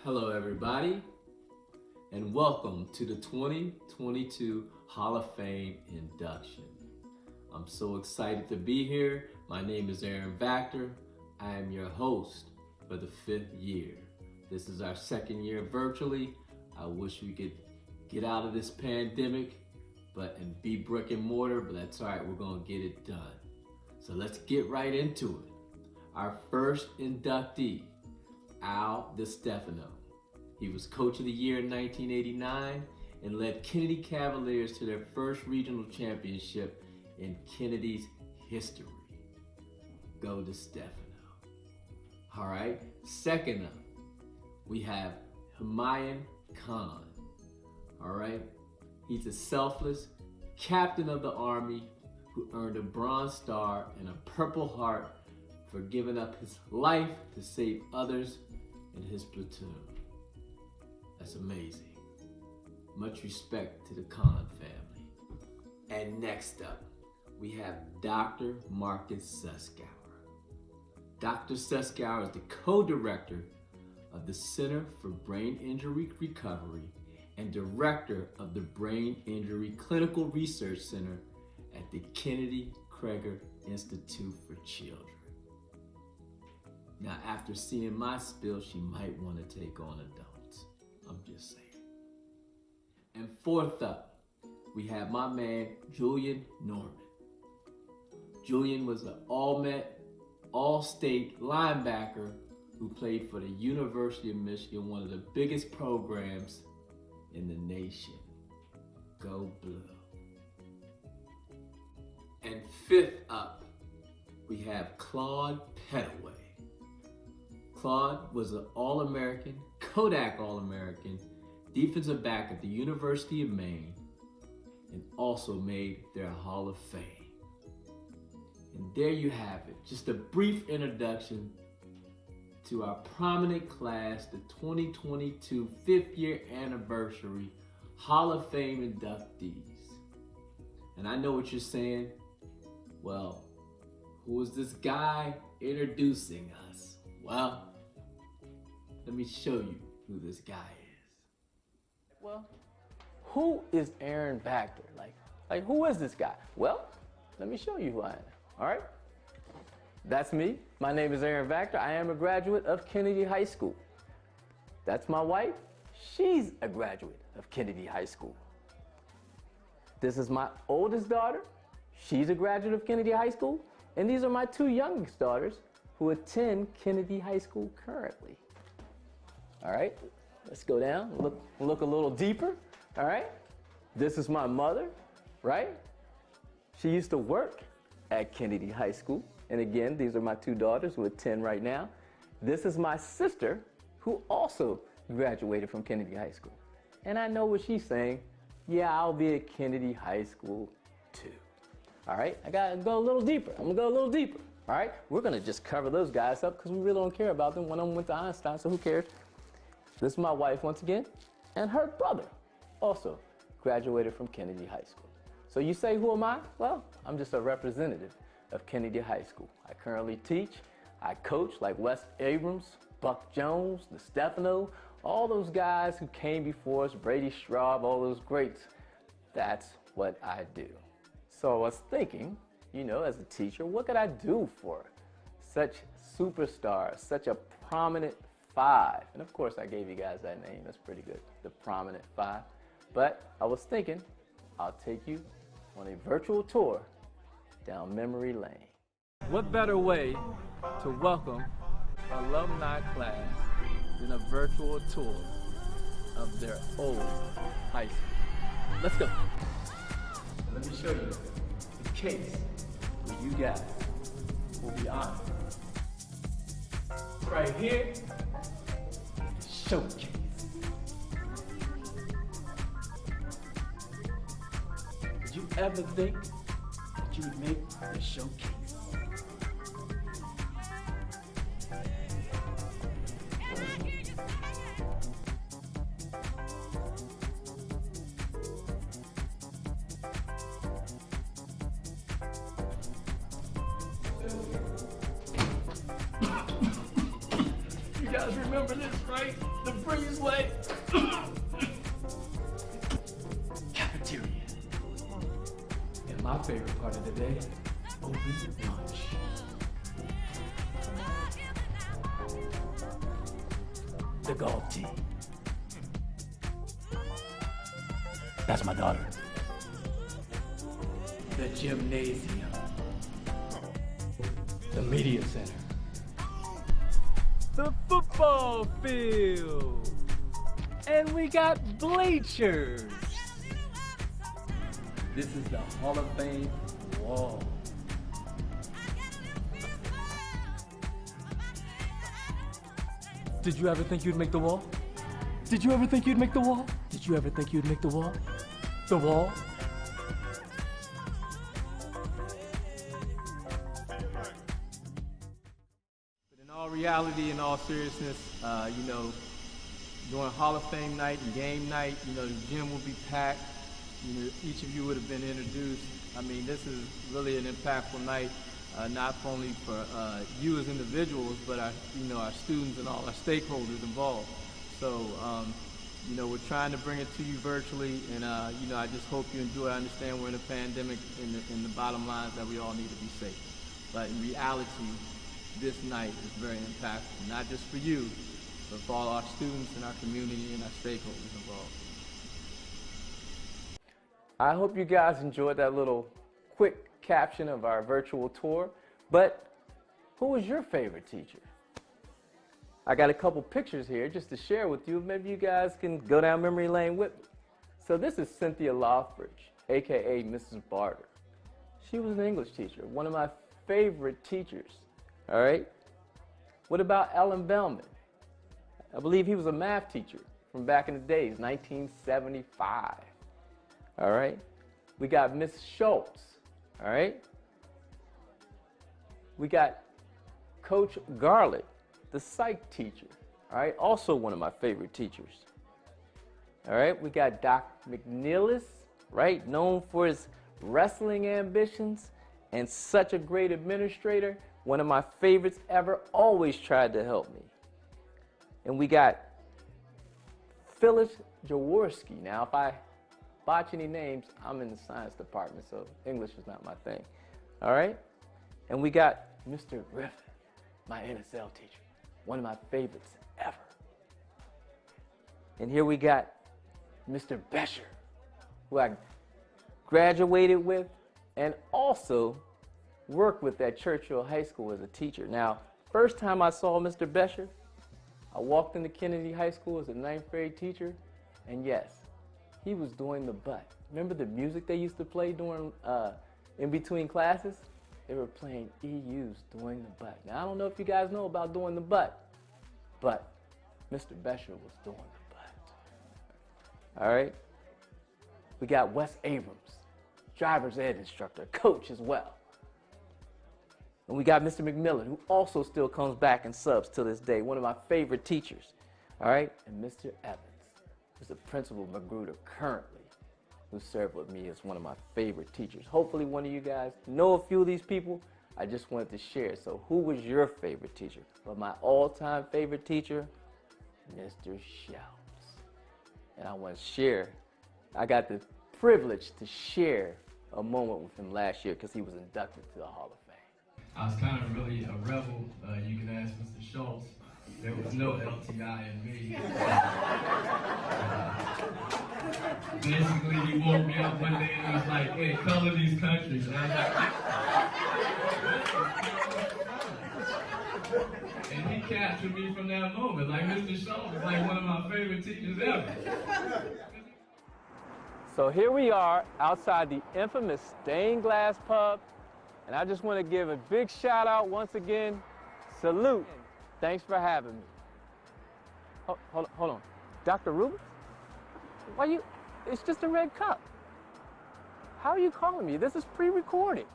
Hello everybody, and welcome to the 2022 Hall of Fame induction. I'm so excited to be here. My name is Aaron Vactor. I am your host for the 5th year. This is our 2nd year virtually. I wish we could get out of this pandemic and be brick and mortar, but that's all right, we're gonna get it done. So let's get right into it. Our first inductee, Al DiStefano. He was Coach of the Year in 1989 and led Kennedy Cavaliers to their first regional championship in Kennedy's history. Go DiStefano. All right, second up, we have Humayun Khan. All right, he's a selfless captain of the Army who earned a Bronze Star and a Purple Heart for giving up his life to save others in his platoon. That's amazing. Much respect to the Khan family. And next up, we have Dr. Marcus Suskauer. Dr. Suskauer is the co-director of the Center for Brain Injury Recovery and director of the Brain Injury Clinical Research Center at the Kennedy Krager Institute for Children. Now, after seeing my spill, she might want to take on adults. I'm just saying. And fourth up, we have my man, Julian Norman. Julian was an All-Met, All-State linebacker who played for the University of Michigan, one of the biggest programs in the nation. Go Blue. And fifth up, we have Claude Pettaway. Claude was an All-American, Kodak All-American, defensive back at the University of Maine, and also made their Hall of Fame. And there you have it, just a brief introduction to our prominent class, the 2022 5th year anniversary Hall of Fame inductees. And I know what you're saying. Well, who is this guy introducing us? Well, let me show you who this guy is. Well, who is Aaron Vactor? Like who is this guy? Well, let me show you who I am, all right? That's me. My name is Aaron Vactor. I am a graduate of Kennedy High School. That's my wife. She's a graduate of Kennedy High School. This is my oldest daughter. She's a graduate of Kennedy High School. And these are my 2 youngest daughters who attend Kennedy High School currently. All right, let's go down, look a little deeper, all right? This is my mother, right? She used to work at Kennedy High School. And again, these are my 2 daughters who attend right now. This is my sister who also graduated from Kennedy High School. And I know what she's saying. Yeah, I'll be at Kennedy High School too. All right, I gotta go a little deeper. I'm gonna go a little deeper. All right, we're gonna just cover those guys up because we really don't care about them. One of them went to Einstein, so who cares? This is my wife once again, and her brother also graduated from Kennedy High School. So you say, who am I? Well, I'm just a representative of Kennedy High School. I currently teach, I coach like Wes Abrams, Buck Jones, DiStefano, all those guys who came before us, Brady Straub, all those greats. That's what I do. So I was thinking, you know, as a teacher, what could I do for such superstars, such a prominent 5? And of course, I gave you guys that name. That's pretty good, the prominent 5. But I was thinking, I'll take you on a virtual tour down memory lane. What better way to welcome alumni class than a virtual tour of their old high school? Let's go. Let me show you the case where you guys will be honored. Right here, showcase. Did you ever think that you would make a showcase? You got guys remember this, right? The breezeway. Cafeteria. And my favorite part of the day, open lunch. The golf team. That's my daughter. The gymnasium. The media center. The football field. And we got bleachers. This is the Hall of Fame wall. Did you ever think you'd make the wall? Did you ever think you'd make the wall? Did you ever think you'd make the wall? The wall? But in all reality, in all seriousness, during Hall of Fame night and game night, the gym will be packed. Each of you would have been introduced. I mean, this is really an impactful night, not only for you as individuals, but our students and all our stakeholders involved. So, we're trying to bring it to you virtually, and I just hope you enjoy. I understand we're in a pandemic, and the bottom line is that we all need to be safe. But in reality, this night is very impactful, not just for you, but for all our students and our community and our stakeholders involved. I hope you guys enjoyed that little quick caption of our virtual tour. But who was your favorite teacher? I got a couple pictures here just to share with you. Maybe you guys can go down memory lane with me. So this is Cynthia Lothbridge, aka Mrs. Barter. She was an English teacher, one of my favorite teachers. All right? What about Ellen Bellman? I believe he was a math teacher from back in the days, 1975. All right? We got Miss Schultz. All right? We got Coach Garlick, the psych teacher. All right? Also one of my favorite teachers. All right? We got Doc McNeilis, right? Known for his wrestling ambitions and such a great administrator. One of my favorites ever, always tried to help me. And we got Phyllis Jaworski. Now, if I botch any names, I'm in the science department, so English is not my thing. All right? And we got Mr. Griffin, my NSL teacher, one of my favorites ever. And here we got Mr. Besher, who I graduated with and also worked with at Churchill High School as a teacher. Now, first time I saw Mr. Besher, I walked into Kennedy High School as a 9th grade teacher, and yes, he was doing the butt. Remember the music they used to play during, in between classes? They were playing EU's Doing the Butt. Now, I don't know if you guys know about doing the butt, but Mr. Besher was doing the butt. All right? We got Wes Abrams, driver's ed instructor, coach as well. And we got Mr. McMillan, who also still comes back and subs to this day, one of my favorite teachers. All right? And Mr. Evans, who's the principal of Magruder currently, who served with me as one of my favorite teachers. Hopefully one of you guys know a few of these people. I just wanted to share. So who was your favorite teacher? But my all-time favorite teacher, Mr. Schultz. And I want to share, I got the privilege to share a moment with him last year because he was inducted to the Hall of Fame. I was kind of really a rebel. You can ask Mr. Schultz. There was no LTI in me. Basically, he woke me up one day and he was like, hey, color these countries. And I was like, and he captured me from that moment. Like Mr. Schultz is like one of my favorite teachers ever. So here we are outside the infamous Stained Glass Pub. And I just want to give a big shout out once again. Salute. Thanks for having me. Hold on. Dr. Rubin? Why you, it's just a red cup. How are you calling me? This is pre-recorded.